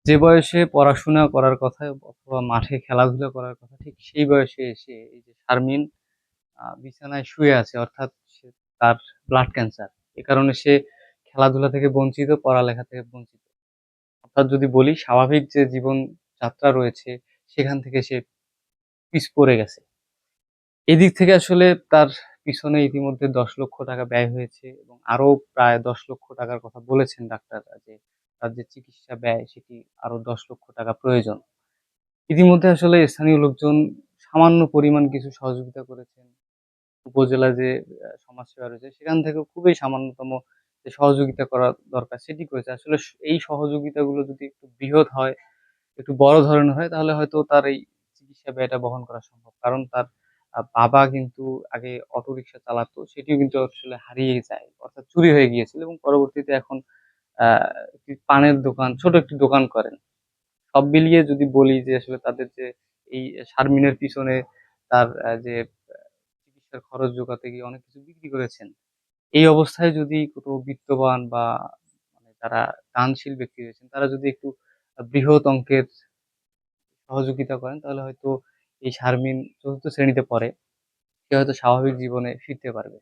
যে বয়সে পড়াশোনা করার কথা অথবা মাঠে খেলাধুলা করার কথা, ঠিক সেই বয়সে এসে এই যে শারমিন বিছানায় শুয়ে আছে। অর্থাৎ তার ব্লাড ক্যান্সার। এ কারণে সে খেলাধুলা থেকে বঞ্চিত, পড়ালেখা থেকে বঞ্চিত। অর্থাৎ যদি বলি স্বাভাবিক যে জীবনযাত্রা রয়েছে সেখান থেকে সে পিছ পড়ে গেছে। এদিক থেকে আসলে তার পিছনে ইতিমধ্যে ৳১০,০০,০০০ ব্যয় হয়েছে এবং আরো প্রায় ৳১০,০০,০০০ কথা বলেছেন ডাক্তাররা যে তার যে চিকিৎসা ব্যয় সেটি আরো ৳১০,০০,০০০ প্রয়োজন। ইতিমধ্যে আসলে স্থানীয় লোকজন সামান্য পরিমাণ কিছু সহযোগিতা করেছেন। উপজেলা যে সমাজসেবা রয়েছে সেখান থেকেও খুবই সামান্যতম যে সহযোগিতা করা দরকার সেটি করেছে। আসলে এই সহযোগিতাগুলো যদি একটু বৃহৎ হয়, একটু বড় ধরনের হয় তাহলে হয়তো তার এই চিকিৎসা ব্যয়টা বহন করা সম্ভব। কারণ তার বাবা কিন্তু আগে অটোরিকশা চালাতো, সেটিও কিন্তু আসলে হারিয়ে যায়। অর্থাৎ চুরি হয়ে গিয়েছিল এবং পরবর্তীতে এখন আ একটি পানের দোকান, ছোট একটি দোকান করেন। সব মিলিয়ে যদি বলি যে আসলে তাদের যে এই শারমিনের পিছনে তার যে চিকিৎসার খরচ জোগাতে গিয়ে অনেক কিছু বিক্রি করেছেন। এই অবস্থায় যদি কোনো বিত্তবান বা মানে যারা দানশীল ব্যক্তি রয়েছেন তারা যদি একটু বৃহৎ অঙ্কের সহযোগিতা করেন তাহলে হয়তো এই শারমিন ৪র্থ শ্রেণীতে পড়ে। সে হয়তো স্বাভাবিক জীবনে ফিরতে পারবে।